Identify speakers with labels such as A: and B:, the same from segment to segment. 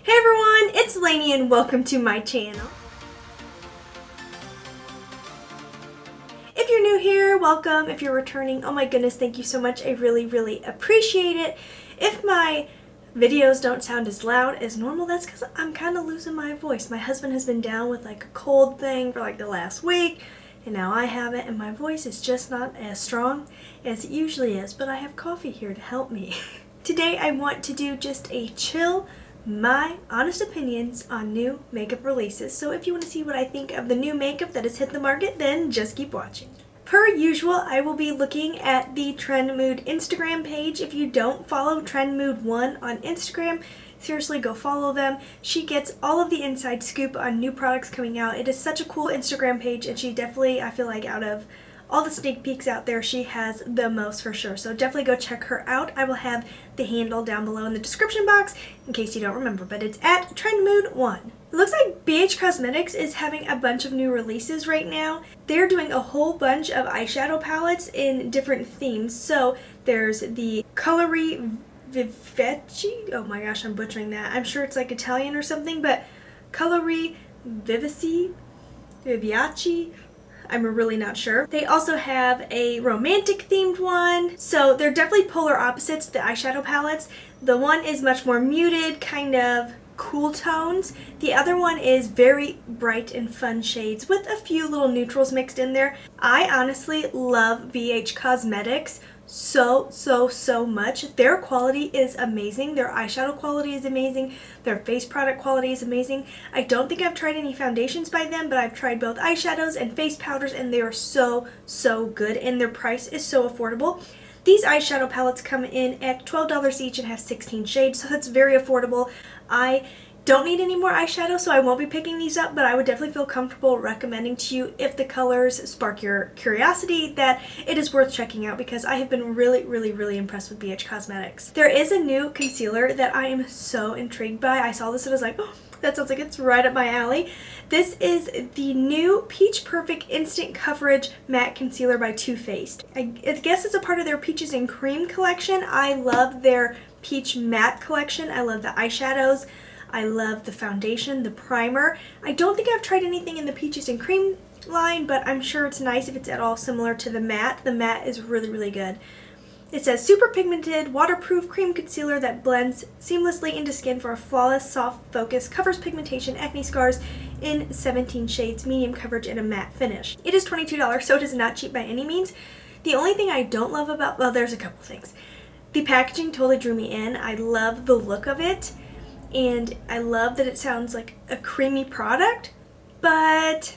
A: Hey everyone, it's Laynie and welcome to my channel. If you're new here, welcome. If you're returning, oh my goodness, thank you so much. I really appreciate it. If my videos don't sound as loud as normal, that's because I'm kind of losing my voice. My husband has been down with like a cold thing for like the last week, and now I have it, and my voice is just not as strong as it usually is, but I have coffee here to help me. Today I want to do just a chill, my honest opinions on new makeup releases. So if you want to see what I think of the new makeup that has hit the market, then just keep watching. Per usual, I will be looking at the Trend Mood Instagram page. If you don't follow Trend Mood 1 on Instagram, seriously go follow them. She gets all of the inside scoop on new products coming out. It is such a cool Instagram page, and she definitely, I feel like out of all the sneak peeks out there, she has the most for sure. So definitely go check her out. I will have the handle down below in the description box in case you don't remember, but it's at trendmood1. It looks like BH Cosmetics is having a bunch of new releases right now. They're doing a whole bunch of eyeshadow palettes in different themes. So there's the Colory Vivace. Oh my gosh, I'm butchering that. I'm sure it's like Italian or something, but Colory Vivace. I'm really not sure. They also have a romantic themed one. So they're definitely polar opposites, the eyeshadow palettes. The one is much more muted, kind of cool tones. The other one is very bright and fun shades with a few little neutrals mixed in there. I honestly love BH Cosmetics so much. Their quality is amazing. Their eyeshadow quality is amazing. Their face product quality is amazing. I don't think I've tried any foundations by them, but I've tried both eyeshadows and face powders, and they are so good, and their price is so affordable. These eyeshadow palettes come in at $12 each and have 16 shades, so that's very affordable. I don't need any more eyeshadow, so I won't be picking these up, but I would definitely feel comfortable recommending to you, if the colors spark your curiosity, that it is worth checking out, because I have been really impressed with BH Cosmetics. There is a new concealer that I am so intrigued by. I saw this and I was like, oh, that sounds like it's right up my alley. This is the new Peach Perfect Instant Coverage Matte Concealer by Too Faced. I guess it's a part of their Peaches and Cream collection. I love their Peach Matte collection. I love the eyeshadows. I love the foundation, the primer. I don't think I've tried anything in the Peaches and Cream line, but I'm sure it's nice if it's at all similar to the matte. The matte is really good. It says super pigmented, waterproof cream concealer that blends seamlessly into skin for a flawless, soft focus, covers pigmentation, acne scars in 17 shades, medium coverage, and a matte finish. It is $22, so it is not cheap by any means. The only thing I don't love about, well, there's a couple things. The packaging totally drew me in. I love the look of it, and I love that it sounds like a creamy product, but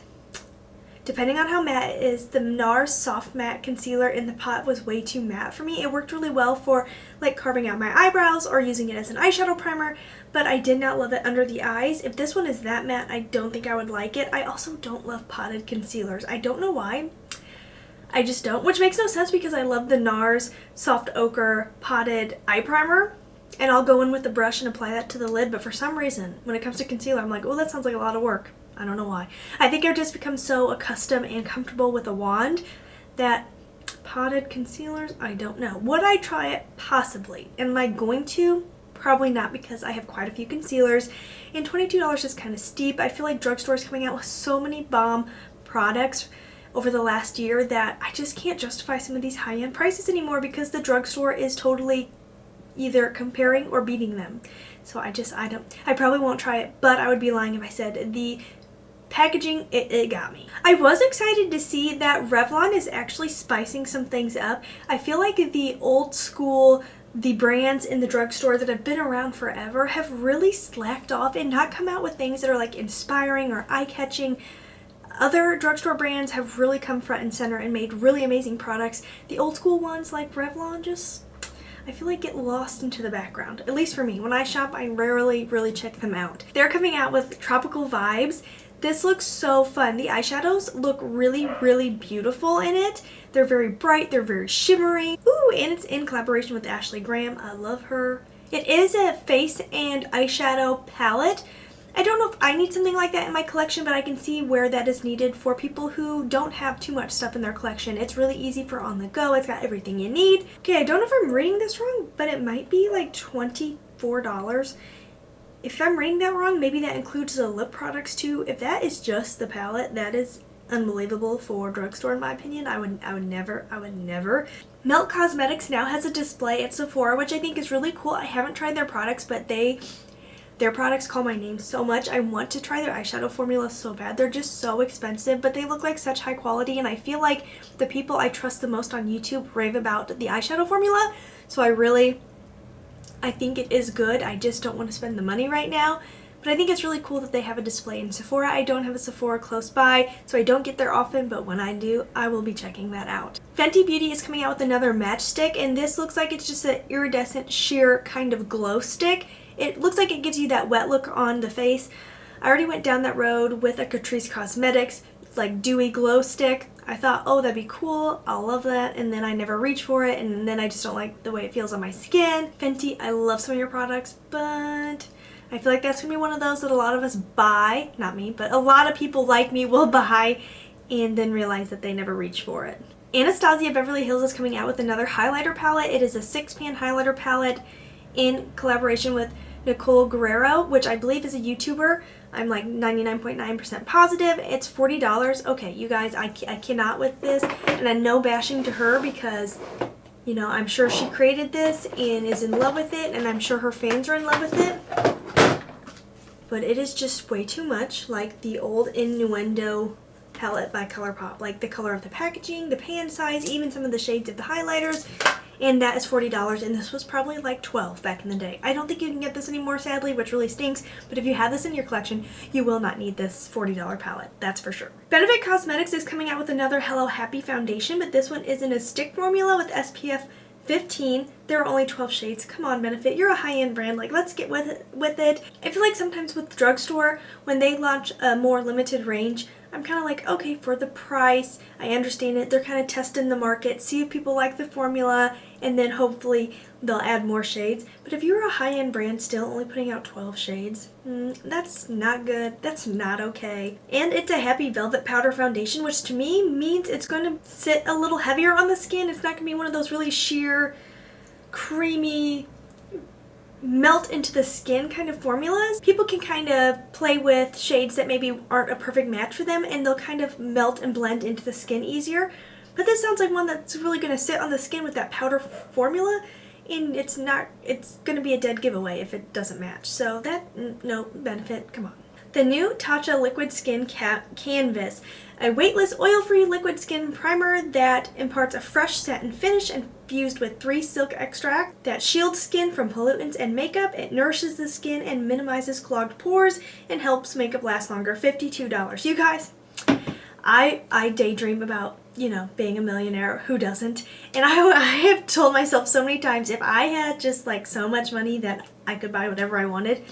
A: depending on how matte it is, the NARS Soft Matte Concealer in the pot was way too matte for me. It worked really well for like carving out my eyebrows or using it as an eyeshadow primer, but I did not love it under the eyes. If this one is that matte, I don't think I would like it. I also don't love potted concealers. I don't know why. I just don't, which makes no sense because I love the NARS Soft Ochre Potted Eye Primer, and I'll go in with the brush and apply that to the lid, but for some reason, when it comes to concealer, I'm like, oh, that sounds like a lot of work. I don't know why. I think I've just become so accustomed and comfortable with a wand that potted concealers, I don't know. Would I try it? Possibly. Am I going to? Probably not, because I have quite a few concealers, and $22 is kind of steep. I feel like drugstores coming out with so many bomb products over the last year that I just can't justify some of these high-end prices anymore, because the drugstore is totally either comparing or beating them. So I probably won't try it, but I would be lying if I said the packaging, it got me. I was excited to see that Revlon is actually spicing some things up. I feel like the old school, the brands in the drugstore that have been around forever have really slacked off and not come out with things that are like inspiring or eye-catching. Other drugstore brands have really come front and center and made really amazing products. The old school ones like Revlon just, I feel like, get lost into the background. At least for me. When I shop, I rarely really check them out. They're coming out with Tropical Vibes. This looks so fun. The eyeshadows look really beautiful in it. They're very bright, they're very shimmery. Ooh, and it's in collaboration with Ashley Graham. I love her. It is a face and eyeshadow palette. I don't know if I need something like that in my collection, but I can see where that is needed for people who don't have too much stuff in their collection. It's really easy for on the go. It's got everything you need. Okay, I don't know if I'm reading this wrong, but it might be like $24 If I'm reading that wrong, maybe that includes the lip products too. If that is just the palette, that is unbelievable for drugstore in my opinion. I would never. Melt Cosmetics now has a display at Sephora, which I think is really cool. I haven't tried their products, but their products call my name so much. I want to try their eyeshadow formula so bad. They're just so expensive, but they look like such high quality, and I feel like the people I trust the most on YouTube rave about the eyeshadow formula, so I think it is good. I just don't want to spend the money right now. But I think it's really cool that they have a display in Sephora. I don't have a Sephora close by, so I don't get there often, but when I do, I will be checking that out. Fenty Beauty is coming out with another matchstick, and this looks like it's just an iridescent sheer kind of glow stick. It looks like it gives you that wet look on the face. I already went down that road with a Catrice Cosmetics, like dewy glow stick. I thought, oh, that'd be cool, I'll love that, and then I never reach for it, and then I just don't like the way it feels on my skin. Fenty, I love some of your products, but I feel like that's going to be one of those that a lot of us buy, not me, but a lot of people like me will buy and then realize that they never reach for it. Anastasia Beverly Hills is coming out with another highlighter palette. It is a 6-pan highlighter palette in collaboration with Nicole Guerrero, which I believe is a YouTuber. I'm like 99.9% positive. It's $40. Okay, you guys, I cannot with this, and I'm no bashing to her because, you know, I'm sure she created this and is in love with it, and I'm sure her fans are in love with it. But it is just way too much like the old Innuendo palette by ColourPop. Like the color of the packaging, the pan size, even some of the shades of the highlighters. And that is $40, and this was probably like $12 back in the day. I don't think you can get this anymore, sadly, which really stinks. But if you have this in your collection, you will not need this $40 palette. That's for sure. Benefit Cosmetics is coming out with another Hello Happy foundation, but this one is in a stick formula with SPF 15. There are only 12 shades. Come on, Benefit. You're a high-end brand. Like, let's get with it. I feel like sometimes with the drugstore, when they launch a more limited range, I'm kind of like, okay, for the price, I understand it. They're kind of testing the market, see if people like the formula, and then hopefully they'll add more shades. But if you're a high-end brand still only putting out 12 shades, that's not good. That's not okay. And it's a Happy Velvet Powder Foundation, which to me means it's going to sit a little heavier on the skin. It's not going to be one of those really sheer, creamy, melt into the skin kind of formulas. People can kind of play with shades that maybe aren't a perfect match for them, and they'll kind of melt and blend into the skin easier. But this sounds like one that's really going to sit on the skin with that powder formula, and it's going to be a dead giveaway if it doesn't match. So no, Benefit, come on. The new Tatcha Liquid Skin Canvas, a weightless, oil-free liquid skin primer that imparts a fresh satin finish infused with 3 silk extract that shields skin from pollutants and makeup. It nourishes the skin and minimizes clogged pores and helps makeup last longer. $52. You guys, I daydream about, you know, being a millionaire. Who doesn't? And I have told myself so many times, if I had just like so much money that I could buy whatever I wanted,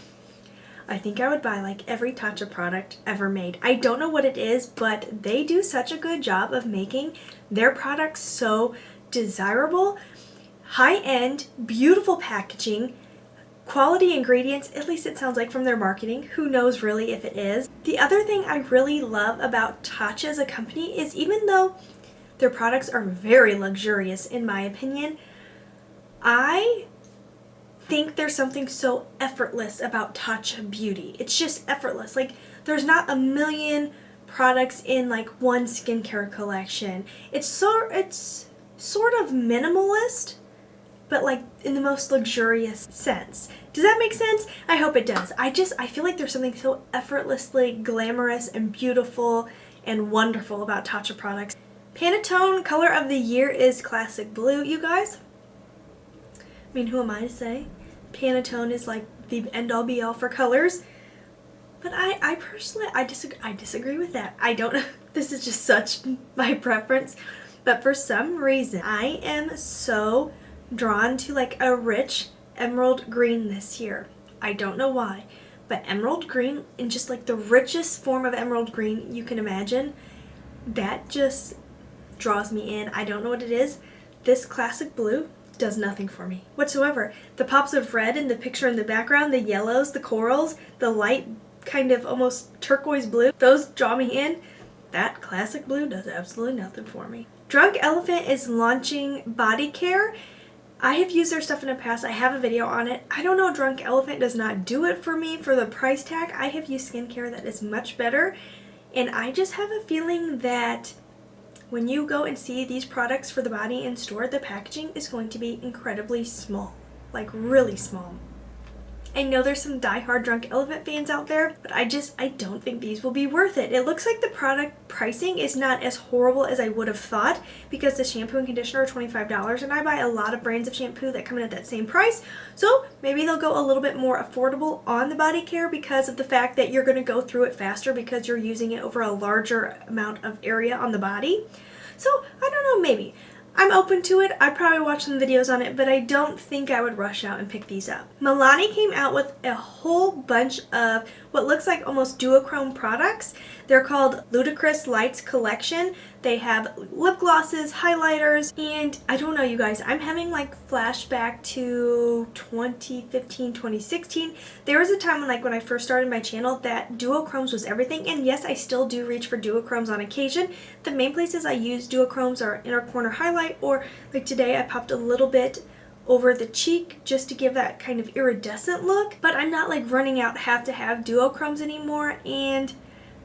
A: I think I would buy like every Tatcha product ever made. I don't know what it is, but they do such a good job of making their products so desirable, high-end, beautiful packaging, quality ingredients, at least it sounds like from their marketing. Who knows really if it is. The other thing I really love about Tatcha as a company is, even though their products are very luxurious in my opinion, I think there's something so effortless about Tatcha beauty. It's just effortless. Like, there's not a million products in like one skincare collection. It's sort of minimalist, but like in the most luxurious sense. Does that make sense? I hope it does. I feel like there's something so effortlessly glamorous and beautiful and wonderful about Tatcha products. Pantone color of the year is Classic Blue, you guys. I mean, who am I to say? Pantone is like the end-all be-all for colors. But I personally, I disagree with that. I don't know. This is just such my preference. But for some reason, I am so drawn to like a rich emerald green this year. I don't know why. But emerald green, in just like the richest form of emerald green you can imagine, that just draws me in. I don't know what it is. This Classic Blue does nothing for me whatsoever. The pops of red in the picture in the background, the yellows, the corals, the light kind of almost turquoise blue, those draw me in. That Classic Blue does absolutely nothing for me. Drunk Elephant is launching body care. I have used their stuff in the past. I have a video on it. I don't know, Drunk Elephant does not do it for me for the price tag. I have used skincare that is much better, and I just have a feeling that when you go and see these products for the body in store, the packaging is going to be incredibly small, like really small. I know there's some die-hard Drunk Elephant fans out there, but I don't think these will be worth it. It looks like the product pricing is not as horrible as I would have thought, because the shampoo and conditioner are $25, and I buy a lot of brands of shampoo that come in at that same price. So maybe they'll go a little bit more affordable on the body care because of the fact that you're going to go through it faster because you're using it over a larger amount of area on the body. So I don't know, maybe. I'm open to it. I'd probably watch some videos on it, but I don't think I would rush out and pick these up. Milani came out with a whole bunch of what looks like almost duochrome products. They're called Ludicrous Lights Collection. They have lip glosses, highlighters, and I don't know, you guys, I'm having like flashback to 2015, 2016. There was a time when I first started my channel that duochromes was everything, and yes, I still do reach for duochromes on occasion. The main places I use duochromes are inner corner highlight, or like today I popped a little bit over the cheek just to give that kind of iridescent look, but I'm not like running out have to have duochromes anymore, and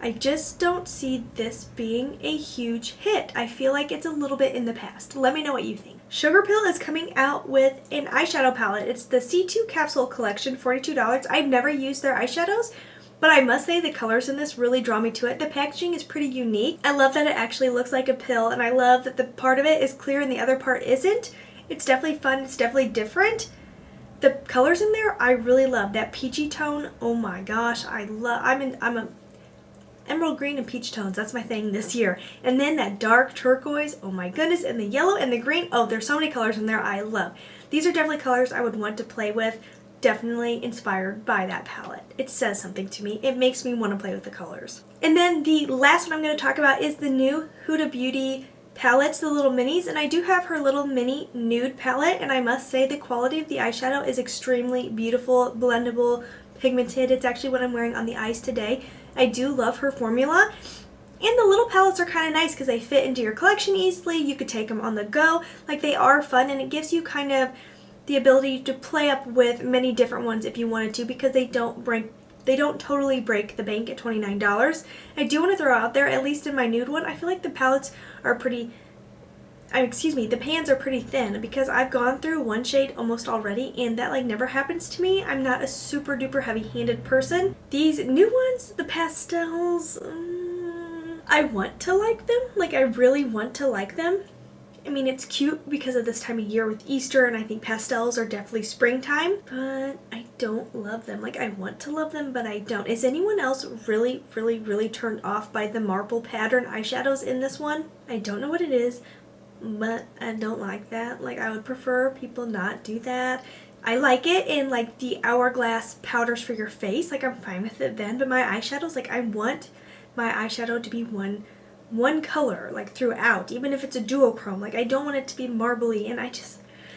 A: I just don't see this being a huge hit. I feel like it's a little bit in the past. Let me know what you think. Sugarpill is coming out with an eyeshadow palette. It's the C2 Capsule Collection, $42. I've never used their eyeshadows, but I must say the colors in this really draw me to it. The packaging is pretty unique. I love that it actually looks like a pill, and I love that the part of it is clear and the other part isn't. It's definitely fun. It's definitely different. The colors in there I really love. That peachy tone, oh my gosh, I'm a emerald green and peach tones. That's my thing this year. And then that dark turquoise, oh my goodness, and the yellow and the green. Oh, there's so many colors in there I love. These are definitely colors I would want to play with. Definitely inspired by that palette. It says something to me. It makes me want to play with the colors. And then the last one I'm going to talk about is the new Huda Beauty palettes, the little minis, and I do have her little mini nude palette, and I must say the quality of the eyeshadow is extremely beautiful, blendable, pigmented. It's actually what I'm wearing on the eyes today. I do love her formula, and the little palettes are kind of nice because they fit into your collection easily. You could take them on the go. Like, they are fun, and it gives you kind of the ability to play up with many different ones if you wanted to, because they don't totally break the bank at $29. I do want to throw out there, at least in my nude one, I feel like the palettes are the pans are pretty thin, because I've gone through one shade almost already, and that like never happens to me. I'm not a super duper heavy-handed person. These new ones, the pastels, I want to like them. Like, I really want to like them. I mean, it's cute because of this time of year with Easter, and I think pastels are definitely springtime, but I don't love them. Like, I want to love them, but I don't. Is anyone else really, really, really turned off by the marble pattern eyeshadows in this one? I don't know what it is, but I don't like that. Like, I would prefer people not do that. I like it in like the hourglass powders for your face. Like, I'm fine with it then, but my eyeshadows, like, I want my eyeshadow to be one color, like, throughout, even if it's a duochrome. Like, I don't want it to be marbly, and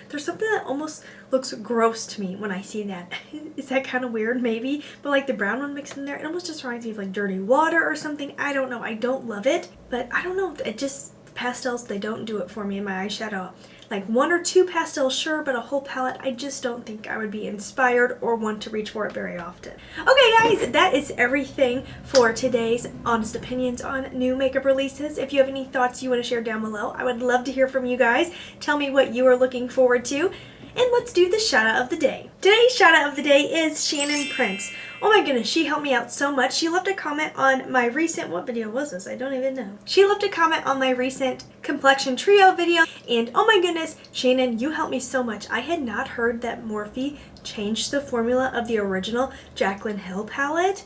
A: there's something that almost looks gross to me when I see that. Is that kind of weird? Maybe, but like the brown one mixed in there, it almost just reminds me of like dirty water or something. I don't know. I don't love it, but I don't know. It just, pastels, they don't do it for me in my eyeshadow. Like, one or two pastels, sure, but a whole palette, I just don't think I would be inspired or want to reach for it very often. Okay, guys, that is everything for today's honest opinions on new makeup releases. If you have any thoughts you want to share down below, I would love to hear from you guys. Tell me what you are looking forward to. And let's do the shout out of the day. Today's shout out of the day is Shannon Prince. Oh my goodness, she helped me out so much. She left a comment on my recent, what video was this? I don't even know. She left a comment on my recent complexion trio video, and oh my goodness, Shannon, you helped me so much. I had not heard that Morphe changed the formula of the original Jaclyn Hill palette.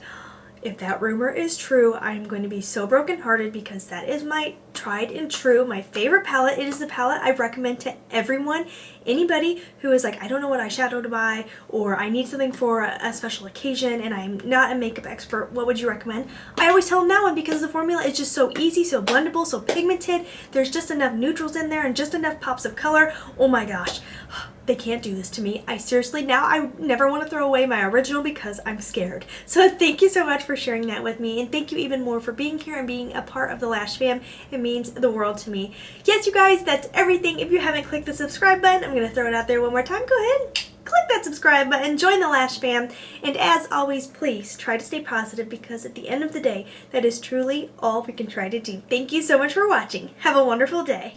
A: If that rumor is true, I'm going to be so brokenhearted, because that is my tried and true, my favorite palette. It is the palette I recommend to everyone. Anybody who is like, I don't know what eyeshadow to buy, or I need something for a special occasion and I'm not a makeup expert, what would you recommend? I always tell them that one, because the formula is just so easy, so blendable, so pigmented. There's just enough neutrals in there and just enough pops of color. Oh my gosh. they can't do this to me. I seriously, now I never want to throw away my original because I'm scared. So thank you so much for sharing that with me, and thank you even more for being here and being a part of the Lash fam. It means the world to me. Yes, you guys, that's everything. If you haven't clicked the subscribe button, I'm going to throw it out there one more time. Go ahead, click that subscribe button, join the Lash fam, and as always, please try to stay positive, because at the end of the day, that is truly all we can try to do. Thank you so much for watching. Have a wonderful day.